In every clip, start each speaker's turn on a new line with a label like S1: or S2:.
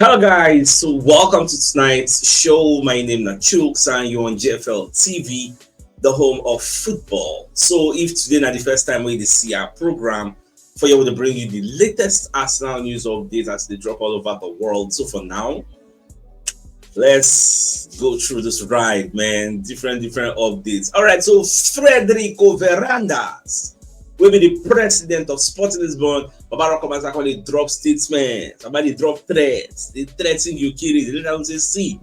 S1: Hello guys, so welcome to tonight's show. My name is CHUKS and you're on JFL TV, the home of football. So if today is the first time we see our program, for you to bring you the latest Arsenal news updates as they drop all over the world. So for now, let's go through this ride, man. Different updates. All right, so Frederico Verandas will be the president of Sporting Lisbon. Baba Rockman call it drop statement. Somebody drop threats. They threaten Gyökeres. They don't say, see,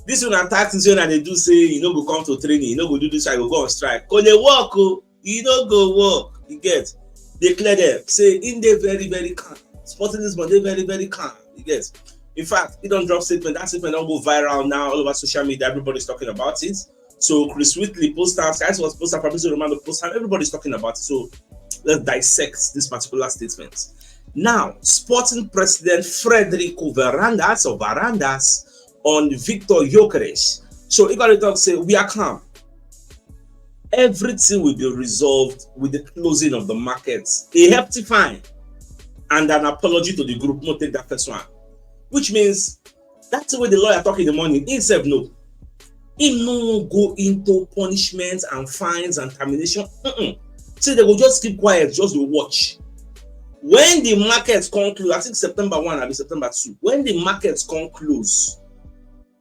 S1: this one attack zone and they do say, you know, go come to training, you know, go do this, I go on strike. Cause they work, you know, go work. You get, they clear them. Say, in they very calm. Sporting Lisbon, they very calm. You get. In fact, he don't drop statement. That statement don't go viral now all over social media. Everybody's talking about it. So Chris Whitley poster, guys was poster, Fabrizio Romano poster, everybody's talking about it. So let's dissect this particular statement. Now, Sporting President Frederico Varandas on Victor Gyökeres. So he got to talk, say, we are calm. Everything will be resolved with the closing of the markets. A hefty fine and an apology to the group. No take that first one. Which means that's the way the lawyer talk in the morning. He said no. He no go into punishments and fines and termination. So they will just keep quiet, just watch. When the markets come close, I think September 1 and September 2. When the markets come close,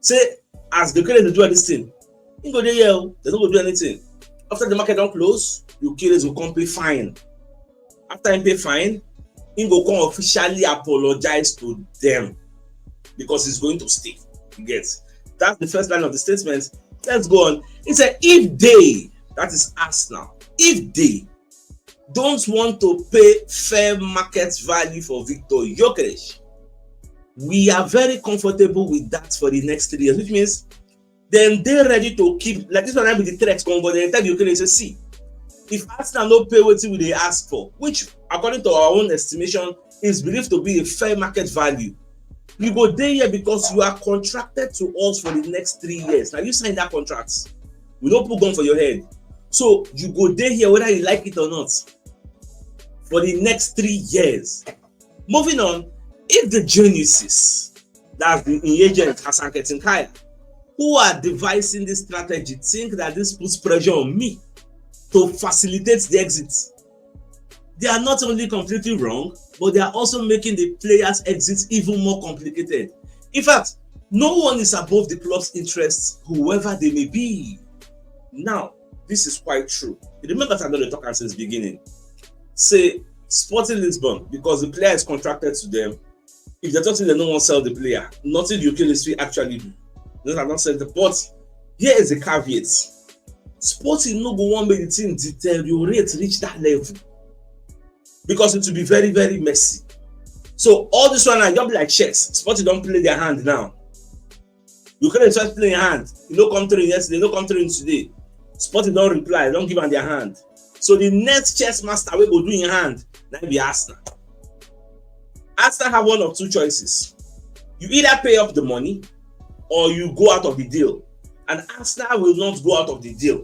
S1: say as the credit do this thing, you go there, they don't go do anything. After the market don't close, your creditors will come pay fine. After he pay fine, he go come officially apologize to them because it's going to stay. You get. That's the first line of the statement. Let's go on. It said, if they, that is Arsenal, if they don't want to pay fair market value for Victor Gyökeres, we are very comfortable with that for the next 3 years, which means then they're ready to keep, like this one, I be the threat come, but they tell Gyökeres, say, see, if Arsenal don't pay what they ask for, which according to our own estimation is believed to be a fair market value, you go there here because you are contracted to us for the next 3 years. Now you sign that contract. We don't put gun for your head. So you go there here whether you like it or not for the next 3 years. Moving on, if the geniuses, that's the agent Hassan Ketinkaya, who are devising this strategy, think that this puts pressure on me to facilitate the exit, they are not only completely wrong, but they are also making the players' exits even more complicated. In fact, no one is above the club's interests, whoever they may be. Now, this is quite true. Remember that I know the talk since the beginning. Say, Sporting Lisbon, because the player is contracted to them, if they're talking they don't want to sell the player, nothing Gyökeres will actually do. No, I'm not saying the but here is a caveat. Sporting no go one make the team deteriorate, reach that level. Because it will be very messy. So all this one now, just like chess. Sporting don't play their hand now. You can't just play your hand. You don't come through yesterday, you don't come through today. Sporting don't reply, don't give them their hand. So the next chess master will go do in hand. That be Arsenal. Arsenal have one of two choices. You either pay up the money or you go out of the deal. And Arsenal will not go out of the deal.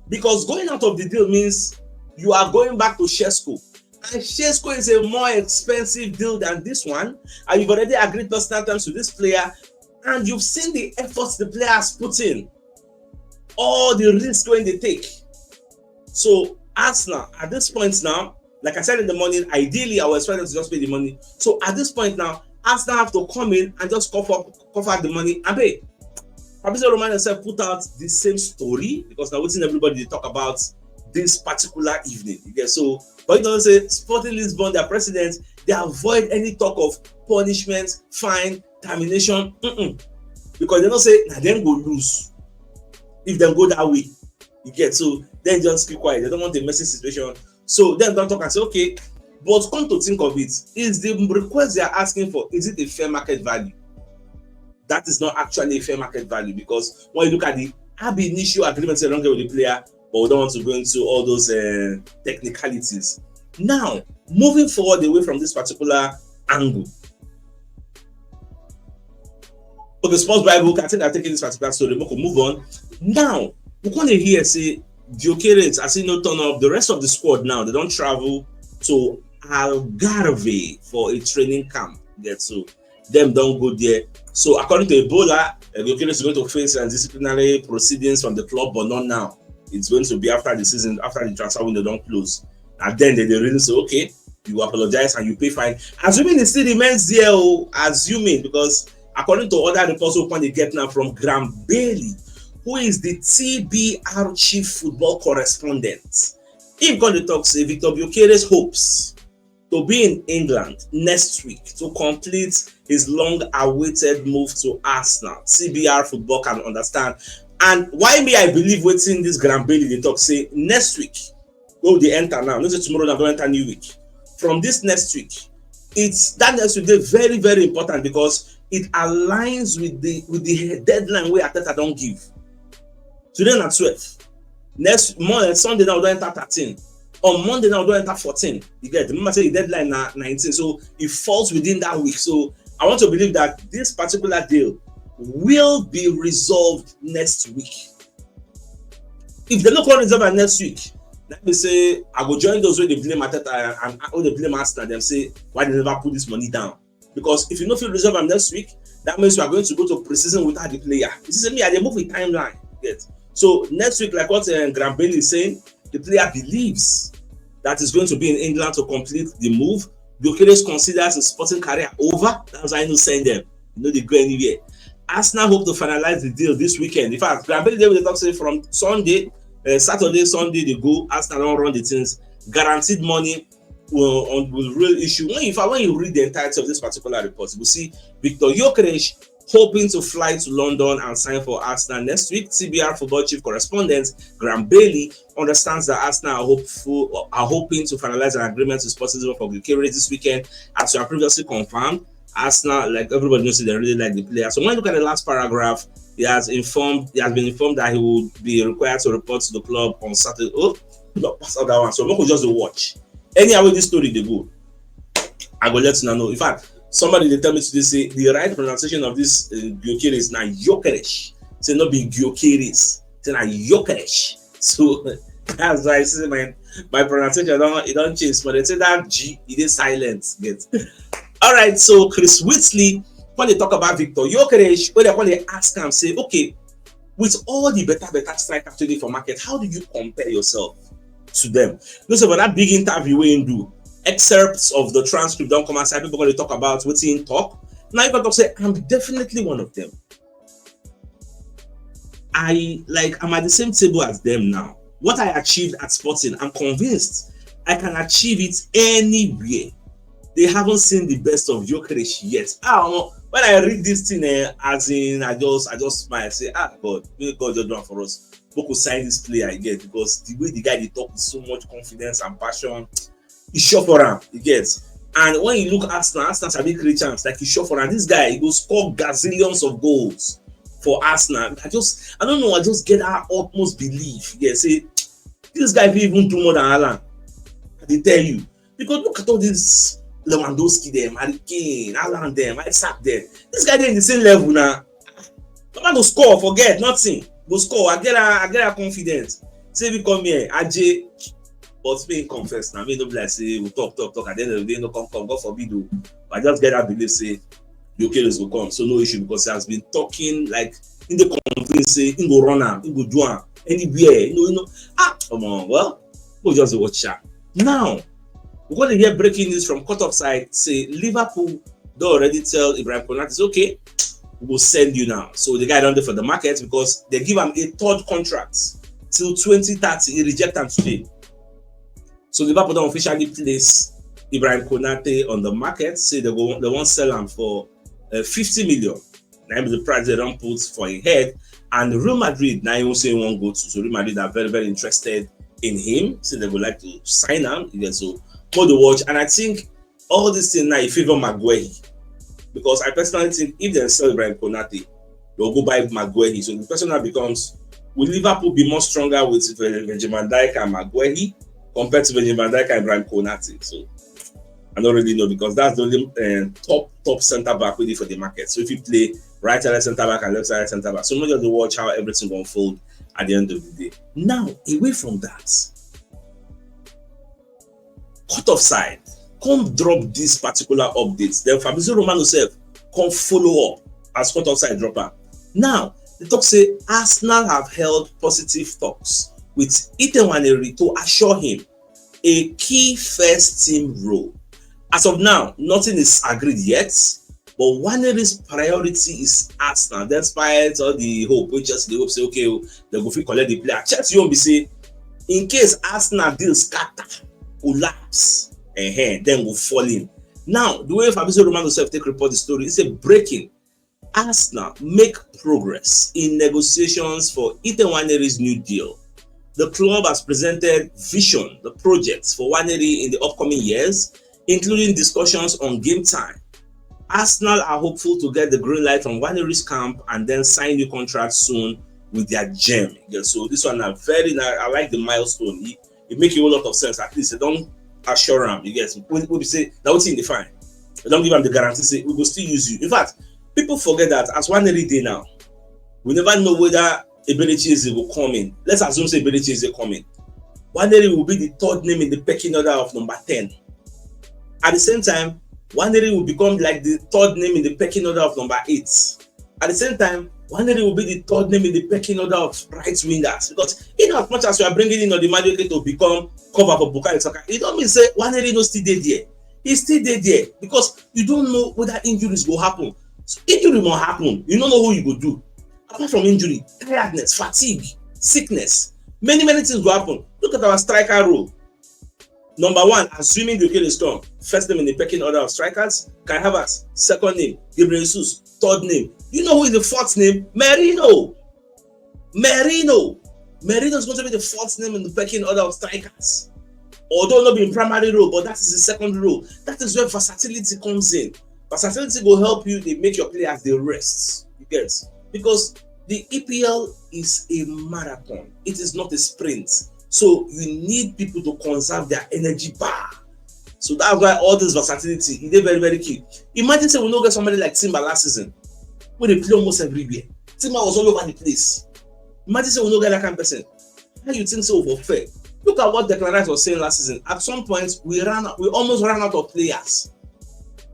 S1: Because going out of the deal means you are going back to Shesko. And Shesko is a more expensive deal than this one. And you've already agreed personal terms with this player. And you've seen the efforts the player has put in. All the risks when they take. So Arsenal, at this point now, like I said in the morning, ideally I was expecting to just pay the money. So at this point now, Arsenal have to come in and just cough out the money and pay. Fabrizio Romano himself put out the same story because now waiting everybody to talk about this particular evening. Okay, so but you don't say Sporting Lisbon, their president, they avoid any talk of punishment, fine, termination, because they don't say now them go lose if them go that way. You get so then just keep quiet. They don't want a messy situation. So then don't talk and say okay, but come to think of it, is the request they are asking for, is it a fair market value? That is not actually a fair market value because when you look at the ab initio agreement they don't get with the player. But we don't want to go into all those technicalities. Now, moving forward away from this particular angle. Okay, Sports Bible, I think I'm taking this particular story. We can move on. Now, we're going to hear say Gyökeres, as he no turn up, the rest of the squad now, they don't travel to Algarve for a training camp. Get so them don't go there. So according to Ebola, Gyökeres is going to face disciplinary proceedings from the club, but not now. It's going to be after the season, after the transfer window don't close. And then they really say, okay, you apologize and you pay fine. Assuming it still remains there, assuming, because according to other reports open they get now from Graham Bailey, who is the TBR chief football correspondent. Him going to talk, say Victor Gyökeres hopes to be in England next week to complete his long-awaited move to Arsenal. CBR football can understand. And why me I believe waiting this Graham Bailey they talk say next week. Go they enter now. Not say tomorrow they're going to enter new week. From this next week, it's that next week very, very important because it aligns with the deadline where Ateta don't give. Today na 12. Next month, Sunday now don't enter 13. On Monday now don't enter 14. You get, remember say the deadline na 19. So it falls within that week. So I want to believe that this particular deal will be resolved next week. If they don't resolve next week, let me say I go join those where they blame Ateta and all they blame Arsenal. Them say why they never put this money down. Because if you don't feel resolve them next week, that means we are going to go to pre-season without the player. This is me, I move with timeline. Get. So next week, like what Graham Bailey is saying, the player believes that is going to be in England to complete the move. Gyökeres considers his sporting career over. That's why I know send them. You know they go anywhere. Arsenal hope to finalize the deal this weekend. In fact, Graham Bailey will talk say from Sunday, Saturday, Sunday they go. Arsenal don't run the things. Guaranteed money on with real issue. When you read the entirety of this particular report, you will see Victor Gyökeres hoping to fly to London and sign for Arsenal next week. CBR football chief correspondent Graham Bailey understands that Arsenal are hoping to finalize an agreement to sponsor for Gyökeres this weekend. As we have previously confirmed, Arsenal, like everybody knows, they really like the player. So when you look at the last paragraph, he has been informed that he will be required to report to the club on Saturday. Oh, no, pass out that one. So we could just watch. Anyhow, this story they go, I will let you know. In fact, somebody they tell me today say the right pronunciation of this Gyökeres is now Gyökeres. Say not be Gyökeres. Say now Gyökeres. So that's why I say my pronunciation it don't change. But they say that G it is silent. Get. All right. So Chris Whitley, when they talk about Victor Gyökeres, when they ask him, say, okay, with all the better strikers today for market, how do you compare yourself to them? Because about that big interview we do. Excerpts of the transcript don't come outside. People going to talk about what's in talk. Now you can talk say, I'm definitely one of them. I'm at the same table as them now. What I achieved at Sporting, I'm convinced I can achieve it anywhere. They haven't seen the best of Gyökeres yet. When I read this thing, as in I just smile, say, God, may God just do it for us. We could sign this player again because the way the guy they talk with so much confidence and passion. He shot for him, he gets. And when you look at Arsenal's a big great chance. Like he shot for him. This guy, he will score gazillions of goals for Arsenal. I just get that utmost belief. Yeah, say this guy will even do more than Alan. They tell you. Because look at all this Lewandowski them, Harry Kane, Alan them, Isaac them. This guy they in the same level now. No man go score, forget nothing. Go score. I get a confidence. Say we come here, AJ. But being confessed now, me no be like say we talk. At the end of the day, no come. God forbid, do. But I just get that belief say Gyökeres will come, so no issue because he has been talking like in the conference say he go run am, he go do am anywhere. You know. Come on, well, we'll just watch that. Now we're going to hear breaking news from cut off side. Say Liverpool they already tell Ibrahim Konaté it's okay, we will send you now. So the guy don't do for the market because they give him a third contract till 2030. He reject him today. So Liverpool don't officially place Ibrahim Konaté on the market. Say they won't sell him for 50 million. Now the price they don't put for a head. And Real Madrid now even say won't go to. So Real Madrid are very, very interested in him. So they would like to sign him. So for the watch. And I think all this thing now in favor Maguire. Because I personally think if they sell Ibrahim Konaté, they'll go buy Maguire. So the question now becomes, will Liverpool be more stronger with Virgil van Dijk and Maguire compared to Virgil van Dijk and Ibrahim Konaté? So I don't really know because that's the only top centre back ready for the market. So if you play right-sided centre back and left-sided centre back, so much of the watch how everything will unfold at the end of the day. Now, away from that, cut off side, come drop these particular updates. Then Fabrizio Romano self come follow up as court outside dropper. Now, the talk say Arsenal have held positive talks with Ethan Nwaneri to assure him a key first team role. As of now, nothing is agreed yet, but Nwaneri's priority is Arsenal, despite all the hope, which just the hope say, okay, they go fit collect the player. Chelsea won't be say, in case Arsenal deal scatter, collapse, then will fall in. Now, the way Fabrizio Romano self take report the story, it's a breaking. Arsenal make progress in negotiations for Ethan Nwaneri's new deal. The club has presented vision, the projects for Nwaneri in the upcoming years, including discussions on game time. Arsenal are hopeful to get the green light from Nwaneri's camp and then sign new contracts soon with their gem. So this one I like the milestone. It makes a whole lot of sense. At least they don't assure him. You get we say that what's in the fine. They don't give him the guarantee. Say we will still use you. In fact, people forget that as Nwaneri day now, we never know whether Eberechi will come in. Let's assume say Eberechi is coming. Nwaneri will be the third name in the pecking order of number 10. At the same time, Nwaneri will become like the third name in the pecking order of number 8. At the same time, Nwaneri will be the third name in the pecking order of right wingers. Because in as much as we are bringing in Odimadueke to become cover for Bukayo Saka, it don't mean say Nwaneri no still there. He's still there because you don't know whether injuries will happen. So injury will happen. You don't know who you go do. Apart from injury, tiredness, fatigue, sickness, many things will happen. Look at our striker role. Number 1, assuming Gyökeres come, first name in the pecking order of strikers. Kai Havertz, second name. Gabriel Jesus, third name. You know who is the fourth name? Merino is going to be the fourth name in the pecking order of strikers. Although not being primary role, but that is the second role. That is where versatility comes in. Versatility will help you. They make your players the rest. You get? Because the EPL is a marathon. It is not a sprint. So you need people to conserve their energy bar. So that's why all this versatility is very key. Imagine say we don't get somebody like Timber last season, where they play almost everywhere. Timber was all over the place. Imagine say we don't get that kind of person. How you think so fair? Look at what Declan Rice was saying last season. At some point, we almost ran out of players.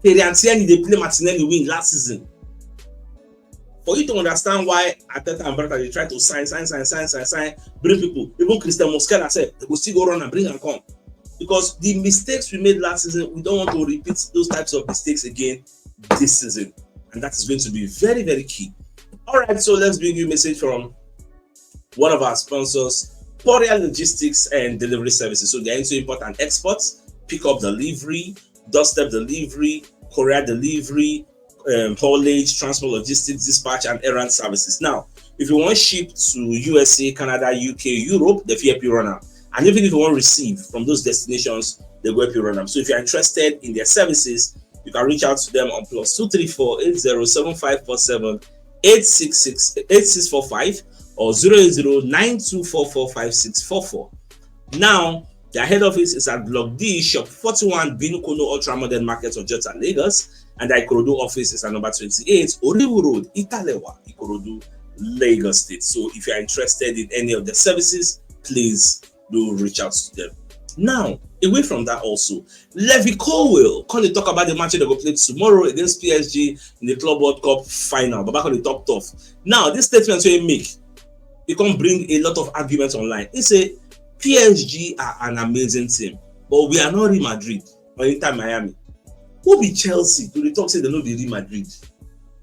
S1: Terry and Tierney, they play Martinelli win last season. For you to understand why Arteta and Barca they try to sign, bring people. Even Christian Mosquera said they will still go run and bring and come. Because the mistakes we made last season, we don't want to repeat those types of mistakes again this season. And that is going to be very key. Alright, so let's bring you a message from one of our sponsors, Poria Logistics and Delivery Services. So they're into import and exports, pick-up delivery, doorstep delivery, courier delivery, haulage, transport logistics, dispatch, and errand services. Now, if you want to ship to USA, Canada, UK, Europe, they help you run out. And even if you want to receive from those destinations, they will help you run out. So if you're interested in their services, you can reach out to them on +234 807547 8645 or 08092445644. Now, their head office is at Block D, Shop 41, Binukono Ultra Modern Market of Jota, Lagos, and the Ikorodu office is at number 28, Oriwu Road, Italewa, Ikorodu, Lagos State. So if you are interested in any of the services, please do reach out to them. Now, away from that also, Levi Colwill can talk about the match they will play tomorrow against PSG in the Club World Cup final. But back on the top tough. Now, this statement we make, it can bring a lot of arguments online. He say PSG are an amazing team, but we are not Real Madrid or Inter Miami. Who be Chelsea to the talk say they know the Real Madrid?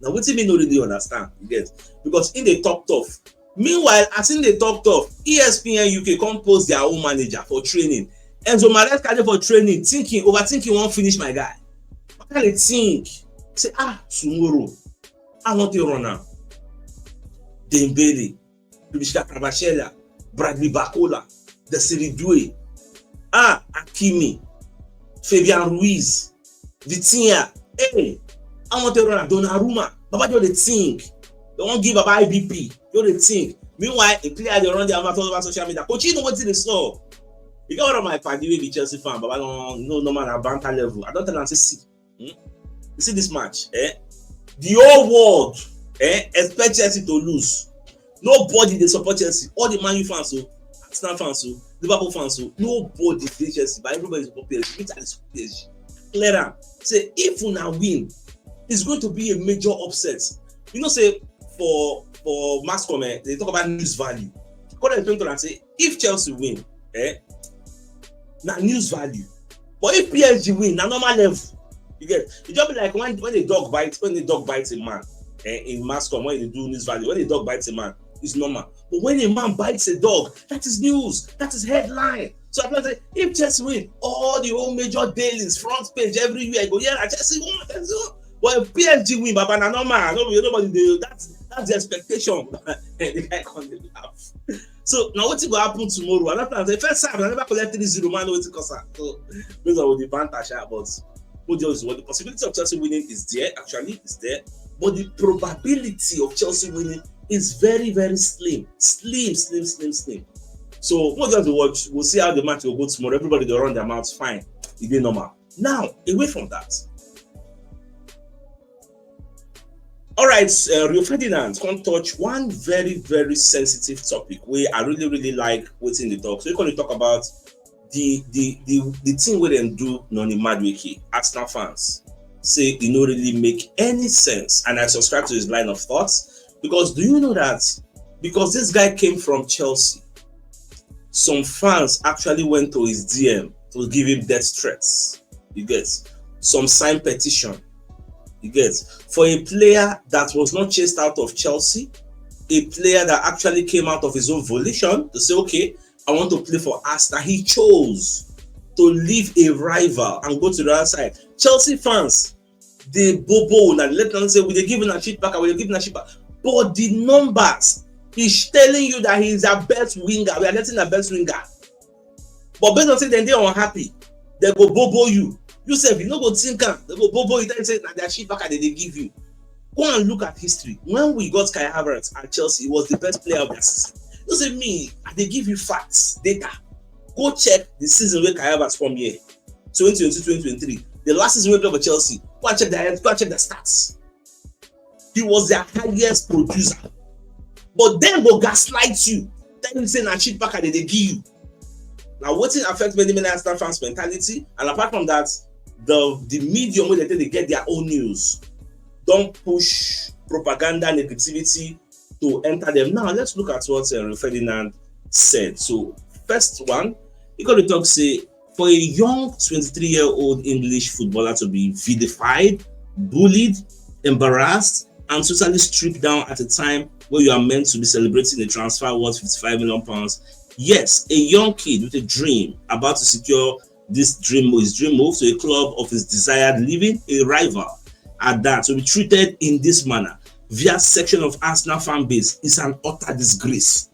S1: Now, what do you not really understand? Yes, because in the top tough. Meanwhile, as in the top tough, ESPN UK come post their own manager for training. Enzo Maresca for training, overthinking won't finish my guy. What can they think? Say, tomorrow, I want to run now. Dembele, Bibishka Kravachella, Bradley Bacola, Desiree Doué, Hakimi, Fabian Ruiz, Vitinha. Hey, I want to run Donnarumma. Baba, you the think. They won't give Baba IBP. You the think. Meanwhile, a player they run their mouth all over social media. Coach, you know what they saw. You got one of my party will be Chelsea fan, but I don't know no man at banter level. I don't tell them to see. You see this match, the whole world, expect Chelsea to lose. Nobody they support Chelsea. All the Man U fans, Arsenal fans, Liverpool fans, nobody they Chelsea, but everybody support PSG. Which are the PSG? Clear. Say if una win, It's going to be a major upset. You know, say for mass comment, they talk about news value. According to and say if Chelsea win, now news value. But if PSG win, na normal level. You get it. Just be like when a dog bites a man in mass com, when they do news value, when a dog bites a man, it's normal. But when a man bites a dog, that is news, that is headline. So I'm say if Chelsea win, all the whole major dailies, front page everywhere, I go, yeah, Chelsea won, Chelsea won. But if PSG win, Baba, na normal, nobody, that's the expectation. The guy can't laugh. So now what will happen tomorrow? And after the first time, I never collect 3-0, man, what it cost. So based on the banter, but the possibility of Chelsea winning is there, actually, is there. But the probability of Chelsea winning is very, very slim. Slim. So we'll just watch. We'll see how the match will go tomorrow. Everybody will run their mouths fine. It is normal. Now, away from that. All right, Rio Ferdinand can't touch one very, very sensitive topic where I really, really like what's in the talk. So we're going to talk about the thing we didn't do non Madueke. Arsenal fans say it don't really make any sense, and I subscribe to his line of thoughts because do you know that because this guy came from Chelsea, some fans actually went to his DM to give him death threats. You get some signed petition. You get for a player that was not chased out of Chelsea, a player that actually came out of his own volition to say, okay, I want to play for Arsenal. He chose to leave a rival and go to the other side. Chelsea fans, they bobo and let them say, they're giving a shit back, we're giving a shit back. But the numbers, he's telling you that he's our best winger. We are getting a best winger. But based on saying then they're unhappy, they go bobo you. You say, if you don't go think, they go bobo you, then say that their shit back they give you. Go and look at history. When we got Kai Havertz at Chelsea, he was the best player of the season. You say me, they give you facts, data. Go check the season where Kai Havertz from here, 2022-2023. The last season we played for Chelsea. Go and check the stats. He was their highest producer. But then go gaslight you. Then you say na shit back they give you. Now what affects many Arsenal fans' mentality, and apart from that, the medium where they get their own news don't push propaganda negativity to enter them. Now let's look at what Rio Ferdinand said. So first one, he got to talk say for a young 23-year-old English footballer to be vilified, bullied, embarrassed, and totally stripped down at a time where you are meant to be celebrating a transfer worth £55 million. Yes, a young kid with a dream about to secure his dream move to a club of his desired, leaving a rival at that, to be treated in this manner via section of Arsenal fan base is an utter disgrace.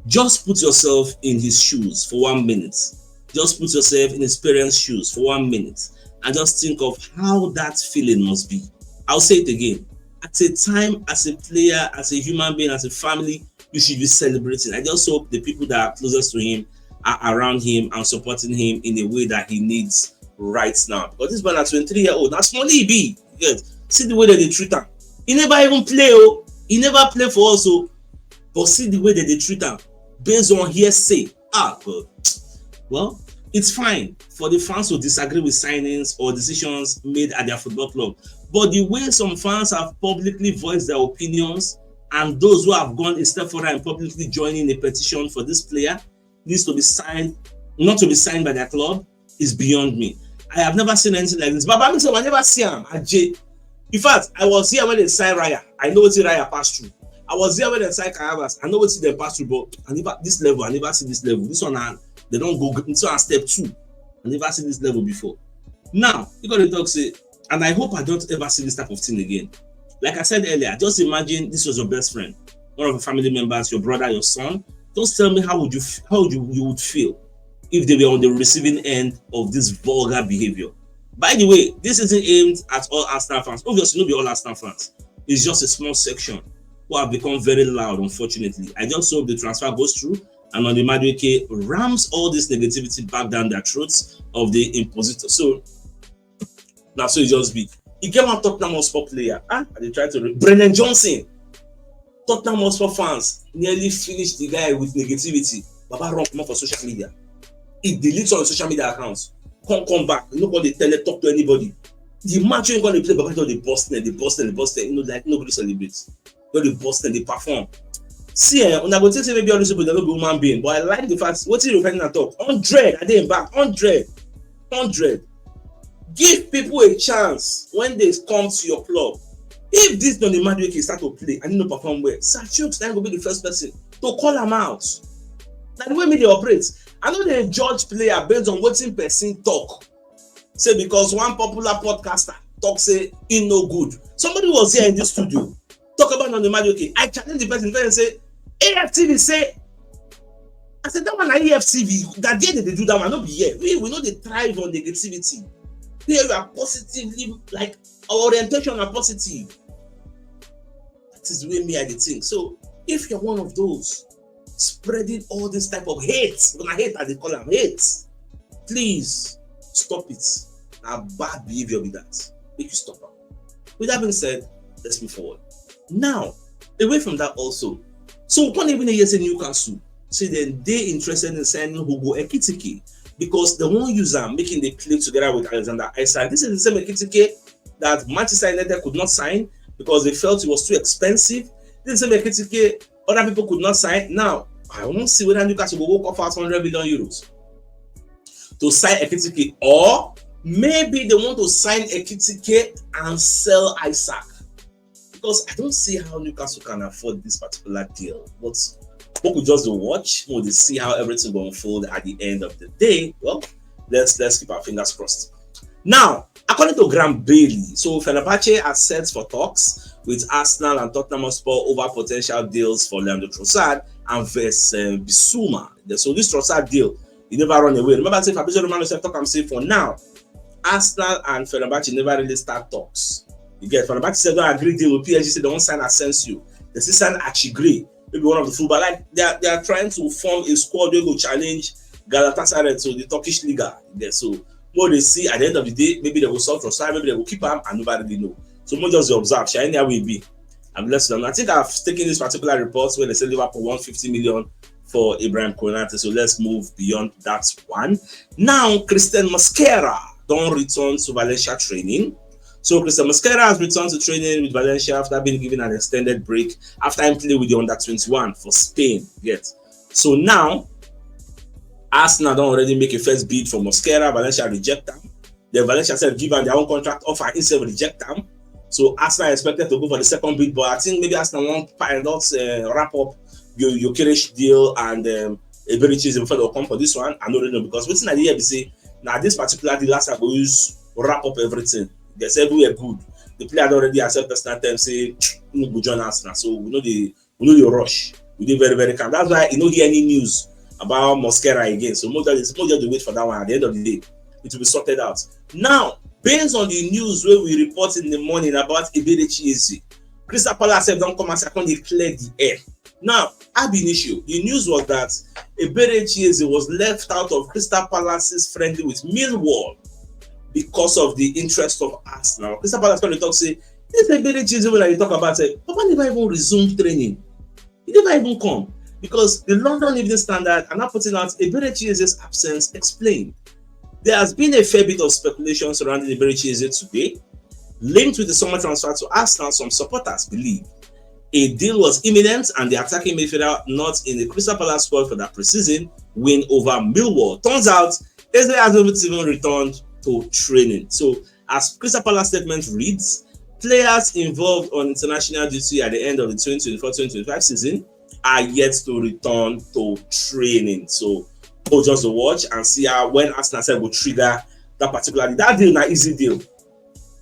S1: Just put yourself in his shoes for 1 minute. Just put yourself in his parents' shoes for 1 minute and just think of how that feeling must be. I'll say it again. At a time, as a player, as a human being, as a family, you should be celebrating. I just hope the people that are closest to him are around him and supporting him in a way that he needs right now. Because this man at 23-year-old, that's small he be. Yes. See the way that they treat him. He never even play. He never play for us. But see the way that they treat him based on hearsay. God. Well, it's fine for the fans to disagree with signings or decisions made at their football club. But the way some fans have publicly voiced their opinions and those who have gone a step further and publicly joining a petition for this player needs to be signed, not to be signed by their club, is beyond me. I have never seen anything like this. But I never see him at J. In fact, I was here when they signed Raya. I know what Raya passed through. I was here when they signed Kayavas. I know what they passed through, but I never this level. I never see this level. This one, they don't go into step 2. I never seen this level before. Now, you got to talk say, and I hope I don't ever see this type of thing again. Like I said earlier, just imagine this was your best friend, one of your family members, your brother, your son. Just tell me how would you would feel if they were on the receiving end of this vulgar behavior. By the way, this isn't aimed at all Arsenal fans. Obviously, not be all Arsenal fans. It's just a small section who have become very loud, unfortunately. I just hope the transfer goes through and on the Madueke rams all this negativity back down their throats of the impositor. So now, so it just be. He came out Tottenham Hotspur player. And they tried to Brennan Johnson. Tottenham Hotspur fans nearly finished the guy with negativity. Baba run come up for social media. He deletes all the social media accounts. Come back. Nobody tell it, talk to anybody. The match when they play, but they busting, you know, like nobody celebrates. They busting, they perform. See, when I go take maybe all these people, they're not human being, but I like the fact, what is referring to talk? 100, and then back, 100. Give people a chance when they come to your club. If this don't matter, you can start to play and you don't perform well, CHUKS then will be the first person to call them out. Now the way they operate, I know they judge player based on what in person talk. Say because one popular podcaster talk say he no good. Somebody was here in this studio talk about on the matter. Okay, I challenge the person and say AFTV say. I said that one AFTV that day they do that one not be here. We know they thrive on negativity. Here we are positively, like our orientation are positive. That is the way me I think. So if you're one of those spreading all this type of hate, when I hate as they call them hate, please stop it. Now bad behavior with that. Make you stop it. With that being said, let's move forward. Now, away from that also. So one even hear say Newcastle, say then they interested in signing Hugo Ekitike. Because the one user making the play together with Alexander Isak. This is the same Ekitike that Manchester United could not sign because they felt it was too expensive. This is the same Ekitike other people could not sign. Now, I won't see whether Newcastle will offer 100 million euros to sign Ekitike, or maybe they want to sign Ekitike and sell Isak. Because I don't see how Newcastle can afford this particular deal. But we could just watch, we'll see how everything will unfold at the end of the day. Well, let's keep our fingers crossed. Now, according to Graham Bailey, so Fenerbahce are set for talks with Arsenal and Tottenham Hotspur over potential deals for Leandro Trossard and Bissouma. So this Trossard deal, he never run away. Remember, I said Fabrizio Romano said talk and say for now, Arsenal and Fenerbahce never really start talks. You get Fenerbahce said don't agree deal with PSG, said they won't sign Asensio. They still sign Achigre. Maybe one of the fullback, like they are trying to form a squad they go challenge Galatasaray to the Turkish Liga. Yeah, so what they see at the end of the day, maybe they will solve Trossard, maybe they will keep him, and nobody really know. So more just observe, China will be. I'm less than. I think I've taken this particular report where they say Liverpool 150 million for Ibrahim Konaté. So let's move beyond that one. Now, Christian Mosquera don't return to Valencia training. So Christian Mosquera has returned to training with Valencia after being given an extended break after he played with the under-21 for Spain. Yes. So now, Arsenal don't already make a first bid for Mosquera. Valencia reject them. Then Valencia said give them their own contract offer instead of reject them. So Arsenal expected to go for the second bid, but I think maybe Arsenal won't wrap up Gyökeres deal and Eberichis before they'll come for this one. I don't really know because what's in the idea we say now this particular deal Arsenal will use wrap up everything. They said we are good. The player already accept personal time say we go join Arsenal. So we know the rush. We did very, very calm. That's why you don't hear any news about Mosquera again. So more just wait for that one. At the end of the day, it will be sorted out. Now, based on the news where we report in the morning about Eberichis, Crystal Palace said don't come and second declare the air. Now, ab initio, the news was that Eberichis was left out of Crystal Palace's friendly with Millwall because of the interest of Arsenal. Crystal Palace when they talk say this Eberichis when they talk about say Papa never even resumed training. He never even come because the London Evening Standard are now putting out Eberichis' absence explained. There has been a fair bit of speculation surrounding Eberichis today, linked with the summer transfer to Arsenal. Some supporters believe a deal was imminent and the attacking midfielder not in the Crystal Palace squad for that preseason win over Millwall. Turns out Eze hasn't even returned to training. So as Crystal Palace statement reads, players involved on international duty at the end of the 2024-2025 season are yet to return to training. So we'll just watch and see how when Arsenal said will trigger that particular deal. That deal is an easy deal.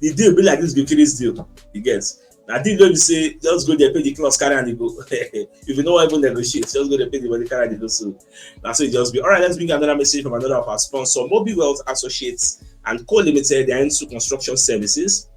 S1: The deal be like this Gyökeres deal. You guess. Now deal don't say just go there, pay the clause, carry and they go. If you know even negotiate, just go there, pay the money, carry and they go. So that's it just be. Alright, let's bring another message from another of our sponsors. Moby Wealth Associates and Co Limited. They are into construction services,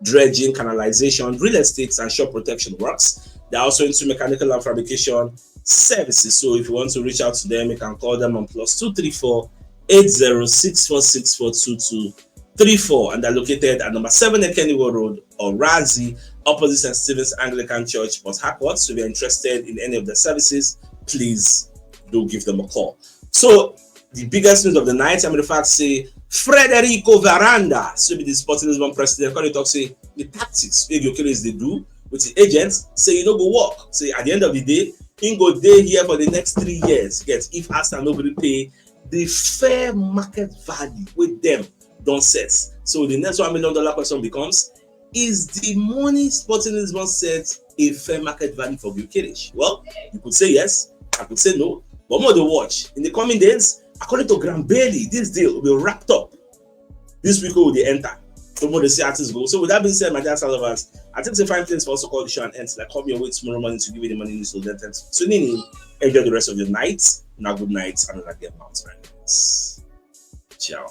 S1: dredging, canalization, real estate, and shop protection works. They are also into mechanical and fabrication services. So if you want to reach out to them, you can call them on +234 8064642234, and they're located at number 7 Ekeniwo Road, or Razi, opposite St. Stephen's Anglican Church, Port Harcourt. So if you're interested in any of their services, please do give them a call. So the biggest news of the night, I'm in fact say Frederico Veranda, so be the Sporting Lisbon president, when they talk say the tactics Gyökeres they do with the agents, say you know go work. Say at the end of the day, he go day here for the next 3 years. Get if Arsenal nobody pay the fair market value with them don't set. So the next $1 million question becomes: is the money Sporting Lisbon set a fair market value for Gyökeres? Well, you could say yes, I could say no, but more to watch in the coming days. According to Graham Bailey, this deal will be wrapped up this week. Will they enter? So more the see artists go. So with that being said, my dear lovers, I think it's a fine place for us to call the show and end. Like call me away tomorrow morning to give you the money news. So then tuning in. Enjoy the rest of your night. Now good night and like get out, friends. Ciao.